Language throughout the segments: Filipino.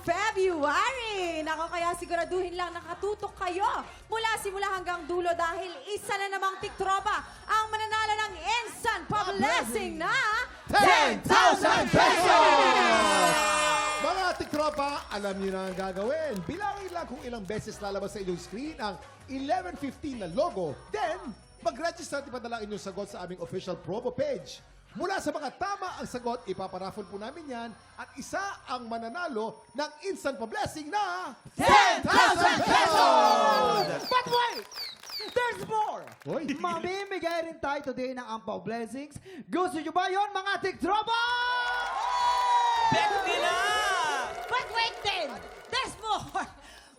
February! Nako, kaya siguraduhin lang nakatutok kayo mula simula hanggang dulo dahil isa na namang tiktropa ang mananalo ng instant pa-blessing na 10,000 pesos! Mga tiktropa, alam niyo na ang gagawin. Bilangin lang kung ilang beses lalabas sa inyong screen ang 11:15 na logo. Then, mag-register at ipadala inyong sagot sa aming official promo page. Mula sa mga tama ang sagot, ipaparaffle po namin yan at isa ang mananalo ng instant pa-blessing na 10,000 pesos! But wait! There's more! Hoy. Mamimigay rin tayo today ng Ampaw Blessings. Gusto nyo ba yun, mga tiktropa? Bet nila! But wait then! There's more!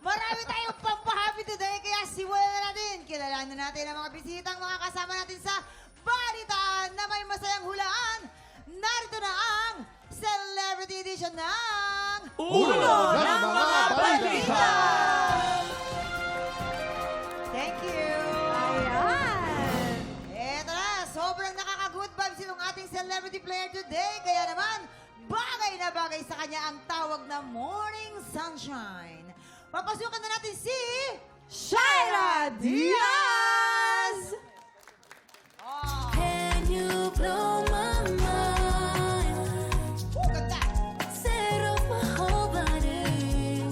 Marami tayong pampahappy today, kaya simulan na natin. Kilalanin natin ang mga bisitang mga kasama natin sa balitaan na may masayang hulaan. Narito na ang Celebrity Edition ng Ulo ng mga balita! Thank you! Ayan! Eto na, sobrang nakaka-good vibes itong ating celebrity player today. Kaya naman, bagay na bagay sa kanya ang tawag na Morning Sunshine. Papasukan na natin si... Shaira Diaz! Oh, Can you blow my mind? ganda! Set off my whole body,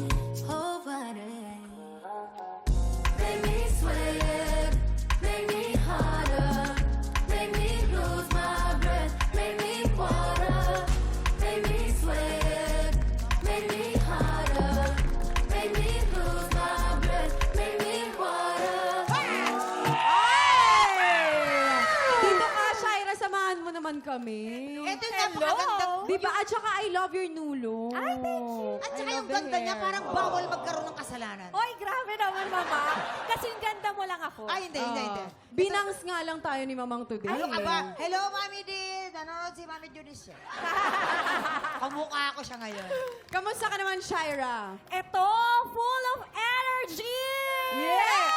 whole body. Make me sweat, make me harder, make me lose my breath, make me water, make me sweat, make me harder, make me lose my breath, make me water. Dito ka, Shaira, samahan mo naman kami. Ito yung napakaganda. Di ba? At saka, I love your nulo. Ay, thank you. At I saka love yung the ganda niya, hair. parang bawal magkaroon ng kasalanan. Oy, grabe naman, Mama. Kasi yung ganda mo lang ako. Ay, hindi. Binangs nga lang tayo ni Mamang today. Ano ka ba? Hello, Mami Din. Nanonood si Mami Junice. Kamukha ko siya ngayon. Kamusta ka naman, Shaira? Ito, full of energy! Yes!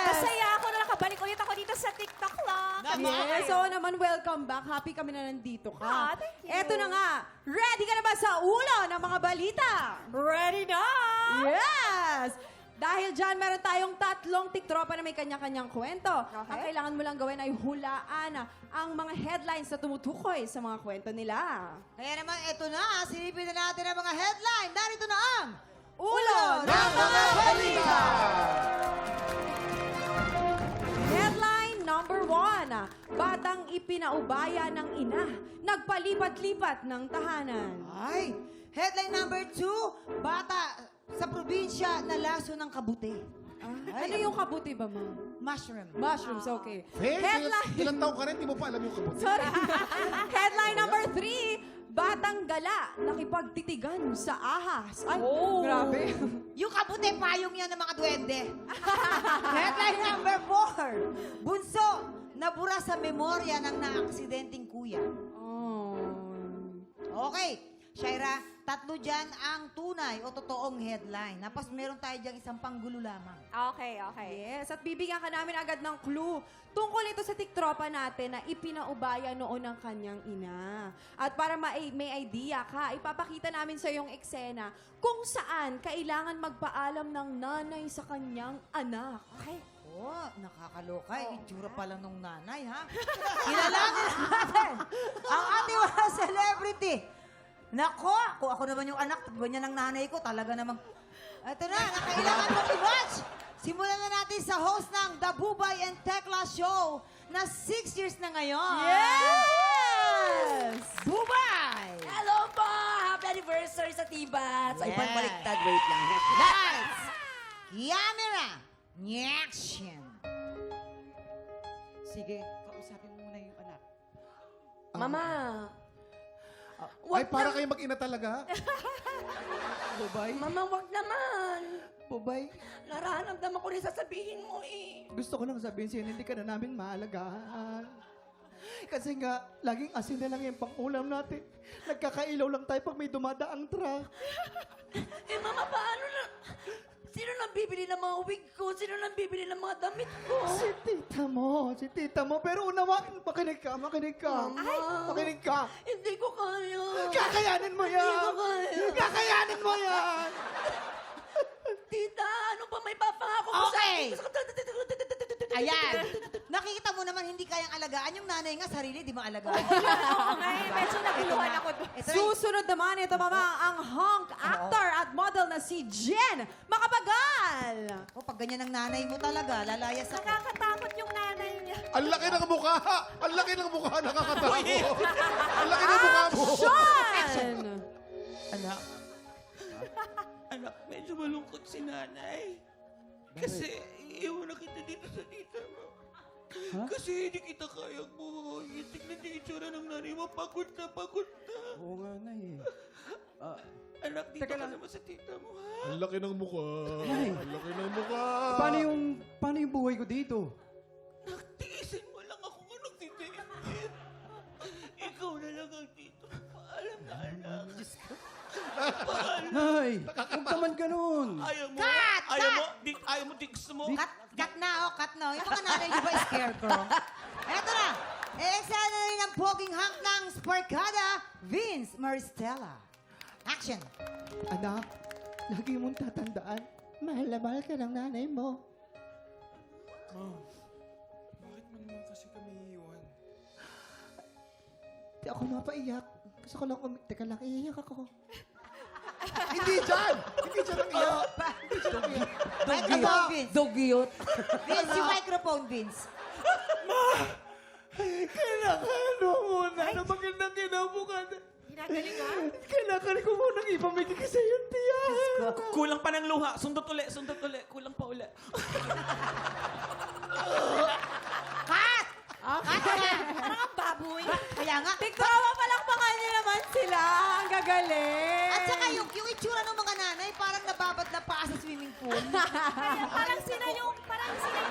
Masaya ako na nakabalik ulit ako dito sa TikTok lang. Yes, so naman, welcome back. Happy kami na nandito ka. Ah, thank you. Eto na nga, ready ka na ba sa ulo ng mga balita? Ready na! Yes! Dahil dyan, meron tayong tatlong tiktropa na may kanya-kanyang kwento. Okay. Ang kailangan mo lang gawin ay hulaan ang mga headlines na tumutukoy sa mga kwento nila. Kaya naman, eto na. Silipin na natin ang mga headline. Narito na ang... Ulo ng mga balita! Headline number 1. Batang ipinaubaya ng ina. Nagpalipat-lipat ng tahanan. Ay! Headline number 2. Bata sa probinsya na laso ng kabuti. Ano yung kabuti ba, ma'am? Mushroom. Mushrooms, okay. Hey, Headline... ilang taong ka rin, di mo pa alam yung kabuti. Sorry. Headline number 3. Batang gala, nakipagtitigan sa ahas. Ay, grabe. Yung kabuti, payong yan ng mga duwende. Headline number 4. Bunso, nabura sa memorya ng naaksidenteng kuya. Oh. Okay, Shaira, tatlo dyan ang tunay o totoong headline. Tapos meron tayo dyan isang panggulo lamang. Okay. Yes, at bibigyan ka namin agad ng clue tungkol ito sa tiktropa natin na ipinaubaya noon ng kanyang ina. At para may idea ka, ipapakita namin sa iyong eksena kung saan kailangan magpaalam ng nanay sa kanyang anak. Okay. Oh, nakakaloka. Itsura pa lang nung nanay, ha? Kilalanin natin ang ating mga celebrity. Nako, kung ako naman yung anak, ganyan ng nanay ko, talaga namang... Ito na, nakailangan mo i-watch. Simulan na natin sa host ng The Bubay and Tekla Show na 6 years na ngayon. Yes! Bubay! Hello po! Happy anniversary sa Tibat! Sa ibang Yes. baliktad, wait lang. Lights! Camera! Action! Sige, kausapin mo muna yung anak. Mama! Ay, para kayo mag-ina talaga. Bubay, Mama, wag naman! Bubay, Nararamdaman ko rin sasabihin mo eh. gusto ko lang sabihin sa'yo, hindi ka na namin maalagaan. Kasi nga, laging asin na lang yung pang-ulam natin. Nagkakailaw lang tayo pag may dumadaang truck. Eh, Mama, paano na? Sino nang bibili ng mga wig ko? Sino nang bibili ng mga damit ko? Si tita mo. Pero unawain, makinig ka. Makinig ka. Hindi ko kaya. Kakayanin mo yan. Hindi ko kaya. Kakayanin mo yan. Tita, ano pa may papangako ko Okay. sa akin? Ayan. Nakikita mo naman hindi kayang alagaan. Yung nanay nga, sarili, di maalagaan. Oo nga eh, medyo naguluhan ako doon. Ito na- Susunod naman ito, mama, ang hunk actor at model na si Jen Macapagal. O, pag ganyan ang nanay mo talaga, lalayas ako. Nakakatakot yung nanay niya. Ang laki ng mukha! Ang laki ng mukha, nakakatakot! Ang laki ng mukha mo! Sean! Anak, medyo malungkot si nanay. Kasi iwan na kita dito sa tita mo. Kasi hindi kita kayang buhay. Tignan niyo yung itsura ng nanay mo. Pagod na, pagod na. Oo nga na eh. Anak, dito ka naman sa tita mo, ha? Ang laki ng mukha! Ang laki ng mukha! Paano yung buhay ko dito? Tiisin mo lang ako kung nagtitiis. Ikaw na lang ang tito. Paalam na, anak. Nay, huwag naman ganun. Ayaw mo? Cut! Ayaw mo, gusto mo? Cut na, cut na. Yung mga nanay, di ba, scarecrow? Eto na. Eksena na rin ang poging hunk ng Sparkada, Vince Maristella. Action. Anak, lagi mong tatandaan. Mahal na mahal ka ng nanay mo. Bakit mo naman kasi kami iiwan? Di ako mapaiyak. Gusto ko lang Teka lang, iiyak ako. Hindi dyan! Hindi dyan ang iyak! Microphone, Vince. Dugyot. Vince, yung microphone, Vince. Kailangan mo muna na magandang kinabukan. Ginagaling ha? Kailangan ko munang ipamigay ka sa iyong tiyan. Kulang pa ng luha. Sundot uli. Kulang pa uli. Cut! Cut na. Parang ang baboy. Kaya nga. Tiktrawa palakpakan niyo naman sila. Ang gagaling. At saka yung itsura ng mga nanay, parang nababad na paa sa swimming pool. Kaya parang sila yung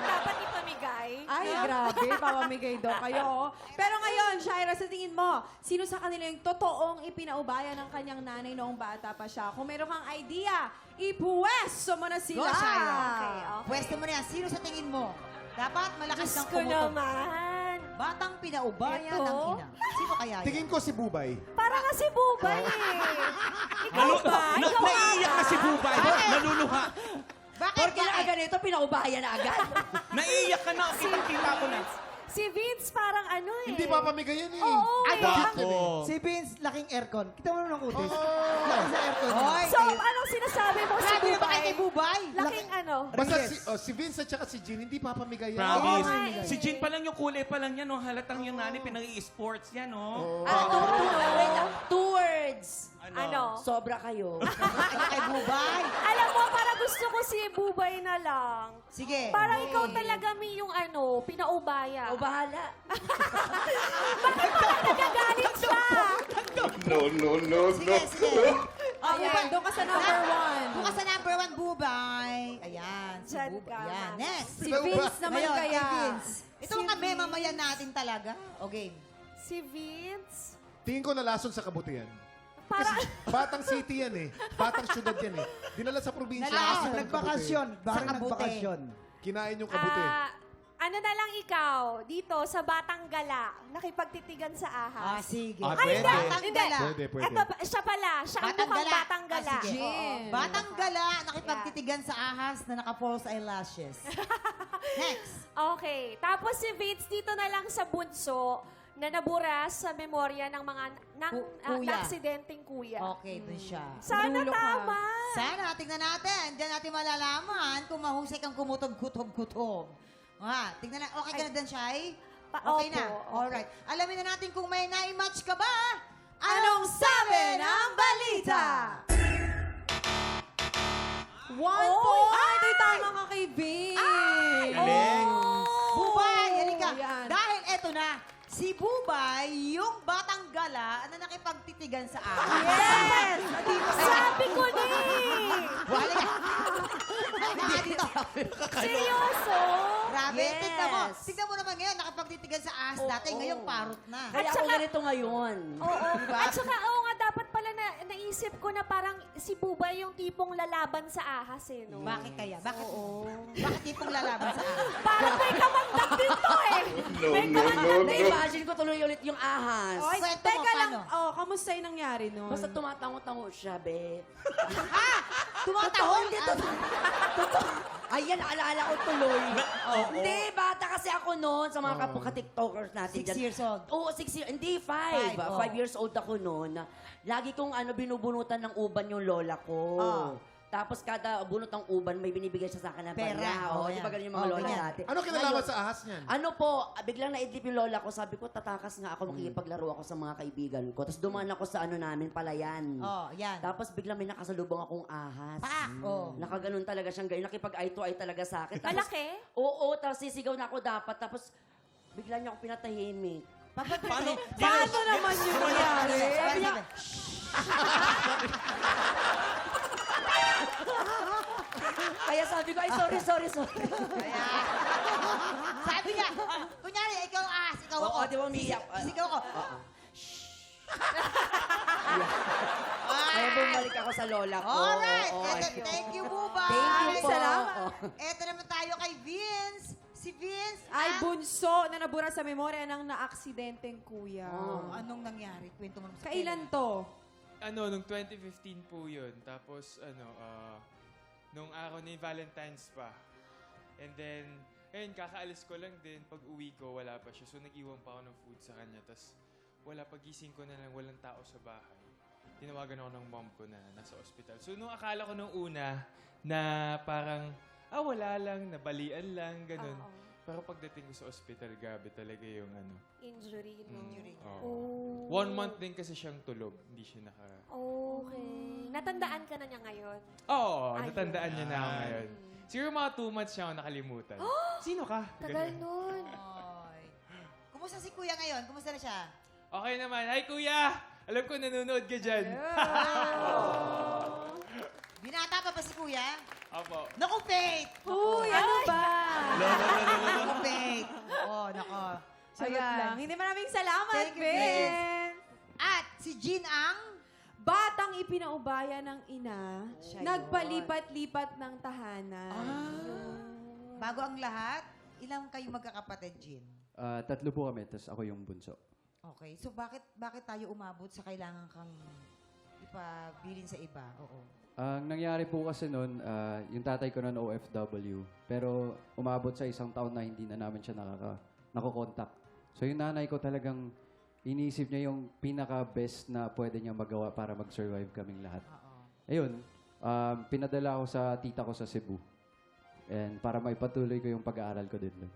dapat ipamigay. Ay, grabe. Pamamigay daw kayo. Pero ngayon, Shaira, sa tingin mo, sino sa kanila yung totoong ipinaubaya ng kanyang nanay noong bata pa siya? Kung meron kang idea, ipuwesto mo na Go, sila. Shaira. Okay. Pwesto mo na yan. Sino sa tingin mo? Dapat malakas Diyos kang ko pumutok. naman. Batang pinaubaya Ito? ng ina. Sino kaya yan? Tingin ko si Bubay. Parang nga si Bubay eh. Ikaw ba? Ikaw Naiiyak na si Bubay. Naluluha. Bakit? Bakit? ganito, pinaubaya na agad. Naiiyak ka na. Kitang-kita ko na. Si Vince parang ano eh. Hindi papamigay yan eh. Oo, Ay, eh. bakit yan eh? Oh. Si Vince, laking aircon. Kita mo naman ang kutis. Oh. Laki sa aircon. Hoy, So, anong sinasabi mo si grabe na ba Bubay? kay Bubay? Laking ano? Basta si Vince at saka si Jean, hindi papamigay yan. Promise. Oo nga eh. Si Jean pa lang yung kulay pa lang yan. Oh. Halatang yung nanay pinag-i-sports yan. Oh. Two words. Ano? Sobra kayo. Kay Bubay. Alam mo, para gusto ko si Bubay na lang. Sige. Parang ikaw talaga, Mi, yung ano, pinaubaya. O bahala. Bakit parang nagagalit siya? Sige, sige. Oh, Ayan, doon ka sa number one. Bukas sa number 1, Bubay. Ayan, si Diyan Bubay. ka, Ayan, ma'am. next. Si Vince naman Ngayon, kaya. kay Vince. Ito mga memamayan natin talaga. O game. Si Vince? Tingin ko nalason sa kabutihan. Parang, Batang city yan eh. Batang syudad yan eh. Dinala sa probinsya. Nalason, ng Nagbakasyon. Bakit Sa kabute. nagbakasyon? kabuti. Kinain yung kabuti. ano na lang ikaw, dito sa Batang Gala, nakipagtitigan sa ahas. Sige. Ah, Ay, pwede. Batang Hindi. Gala. Pwede, pwede. Eto, siya pala. Siya ang Batang mukhang Gala. Batang Gala. Ah, sige. Jen. Batang Gala, nakipagtitigan sa ahas na naka-false eyelashes. Next. Okay. Tapos si Vince dito na lang sa bunso na nabura sa memorya ng mga Kuya. aksidenteng kuya. Okay, dun siya. Sana Nalulo ka. tama. Sana, tingnan natin. Diyan natin malalaman kung mahusay kang kumutob-kutob-kutob. Tingnan na. Okay ka na dyan, Shai? Okay Opo, na. opo. Alright. Alamin na natin kung may na-match ka ba. Anong sabi ng balita? 1 point! Ay, tama ka kay Vince. Galing. Bubay, halika. Yan. Dahil eto na, si Bubay, yung batang gala na nakipagtitigan sa akin. Yes! Sabi ko na eh. Wala ka. Halika dito. Seryoso? Grabe, Yes. tignan mo naman ngayon, nakipagtitigan sa ahas dati, ngayon parot na. Kaya ako saka- ganito ngayon. Oo. Diba? At saka, oo nga, dapat pala pala naisip ko na parang si Bubay yung tipong lalaban sa ahas eh, no? Bakit kaya? Bakit tipong lalaban sa akin? Parang may kamandag dito eh. May kamandag. Na-imagine ko tuloy ulit yung ahas. Oy, Kwento mo, teka lang. paano? Oh, kamusta yung nangyari nun? Basta tumatango-tango siya, be. Tumatawa? Hindi, totoo. Ayan, naalala ko tuloy. Hindi, bata kasi ako noon sa mga kapwa-tiktokers natin 6 years old. Oo, 6 years. Hindi, 5. Five, oh. 5 years old ako noon. Lagi kong binubunutan ng uban yung lola ko. Oh. Tapos kada bunot ng uban, may binibigay siya sa akin ng Pera. barya. Oh, Di ba yan. ganun yung mga Oh, lola ganyan. dati? Ano kinalaman Ngayon, sa ahas niyan? Ano po, biglang naidlip yung lola ko. Sabi ko, tatakas nga ako, makikipaglaro ako sa mga kaibigan ko. Tapos dumaan ako sa namin, palayan. Oh, yan. Tapos biglang may nakasalubong akong ahas. Pak! Oh. Nakaganon talaga siyang ganyan. Nakipag-eye to eye talaga sa akin. Tapos, Malaki? Oo, tapos sisigaw na ako dapat. Tapos bigla niya ako pinatahimik. Paano? Paano naman yung nangyari? Sabi niya, kaya sabi ko, ay sorry. Sabi niya, kunyari, ikaw ikaw ako. Oo, di ba umiiyak? Sisigaw ko. Kaya bumalik ako sa lola ko. Alright. Oo, Thank you, Bubay. Thank you po. Salamat. Oo. Eto naman tayo kay Vince. Si Vince. Ay, bunso na nabura sa memorya ng naaksidenteng kuya. Anong nangyari? Kwento mo naman sa Kailan to? Nung 2015 po yun. Tapos, nung araw ni Valentine's pa. And then, ayun, kakaalis ko lang din. Pag uwi ko, wala pa siya. So, nag-iwan pa ako ng food sa kanya. Tapos, pagising ko na lang, walang tao sa bahay. Tinawagan ako ng mom ko na nasa ospital. So, nung akala ko nung una na parang, wala lang, nabalian lang, ganun. Oo. Pero pagdating ko sa ospital, gabi talaga yung Injury, no? Oo. Oh. 1 month din kasi siyang tulog. Hindi siya Okay. Natandaan ka na niya ngayon? Oo, Ayun. natandaan niya na ako ngayon. Siguro mga 2 months siya ako nakalimutan. Sino ka? Tagal Ganun. nun. Oy. Kumusta si Kuya ngayon? Kumusta na siya? Okay naman. Hi, Kuya! Alam ko nanonood ka dyan. Binata pa ba si Kuya? Opo. Naku, Faith! Uy, ano ba? Naku, Faith! Oh, nako. Ayan. Hindi maraming salamat, Thank you, Ben. At si Jean ang... Batang ipinaubaya ng ina, Siya yun. nagpalipat-lipat ng tahanan. Bago ang lahat, ilang kayo magkakapatid, Jean? 3 po kami, tapos ako yung bunso. Okay. So, bakit tayo umabot sa kailangan kang ipabilin sa iba? Oo. Ang nangyari po kasi noon, yung tatay ko noon OFW, pero umabot sa 1 taon na hindi na namin siya nakokontak. So yung nanay ko talagang iniisip niya yung pinaka-best na pwede niya magawa para mag-survive kaming lahat. Oo. Ayun, pinadala ako sa tita ko sa Cebu. And para maipatuloy ko yung pag-aaral ko din doon.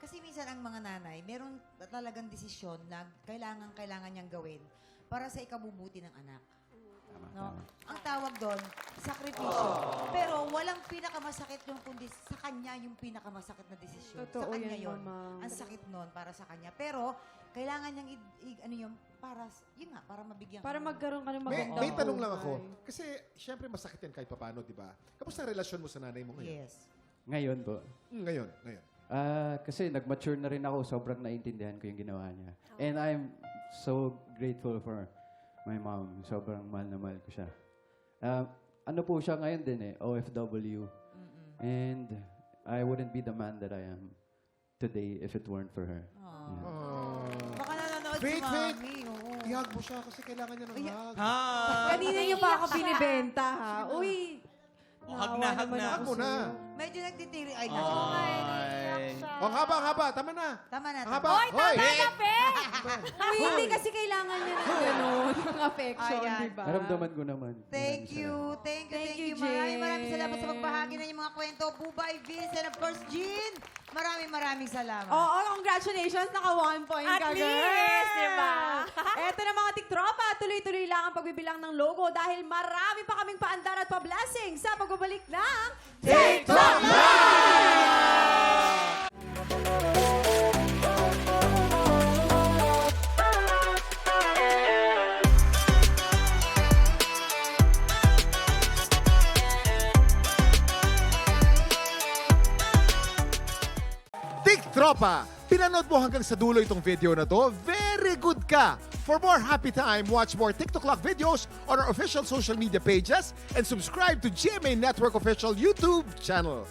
Kasi minsan ang mga nanay, meron talagang desisyon na kailangan niyang gawin para sa ikabubuti ng anak. Tama, No? tama. Ang tawag doon, sakripisyo. Pero walang pinakamasakit yung kundi sa kanya yung pinakamasakit na desisyon. Totoo sa kanya yan, yun. Mama. Ang sakit nun para sa kanya. Pero kailangan niyang para mabigyan Para ka ng- magkaroon ka ng May, magandang may tanong lang ako. buhay. Kasi, syempre, masakit yan kahit paano, di ba? Kamusta ang relasyon mo sa nanay mo ngayon? Yes. Ngayon po, Ngayon. kasi nag-mature na rin ako, sobrang naintindihan ko yung ginawa niya. And I'm so grateful for my mom. Sobrang mahal na mahal ko siya. Ano po siya ngayon din OFW. And I wouldn't be the man that I am today if it weren't for her. Baka nanonood Faith, si Faith. Mami. Oo. I-hug mo siya kasi kailangan niya ng hug. Kanina niyo pa ako binibenta, ha? Uy, Hug naawa na, hug naman na. ako Hug mo na. sa'yo. Medyo nagtitiri. Ay, Ang haba. Tama na. Tama na. Ang haba. Hoy, tama na, Pe! Uy, hindi kasi kailangan niya ng gano'n, yung affection, Ayan. di ba? Naramdaman ko naman. Thank Maraming you. salamat. Thank Thank you. you, Maraming Jen. salamat sa pagbahagi ng inyong mga kwento. Bubay, Vince, and of course, Jean. Maraming salamat. Oo, congratulations. Naka 1 point At ka, girl. least, di ba? Eto na mga tiktropa. Tuloy-tuloy lang ang pagbibilang ng logo dahil marami pa kaming paandar at pa-blessing sa pagbabalik ng TikTok Tik Tropa! Pinanood mo hanggang sa dulo itong video na to? Very good ka! For more happy time, watch more TikTok Clock videos on our official social media pages and subscribe to GMA Network official YouTube channel.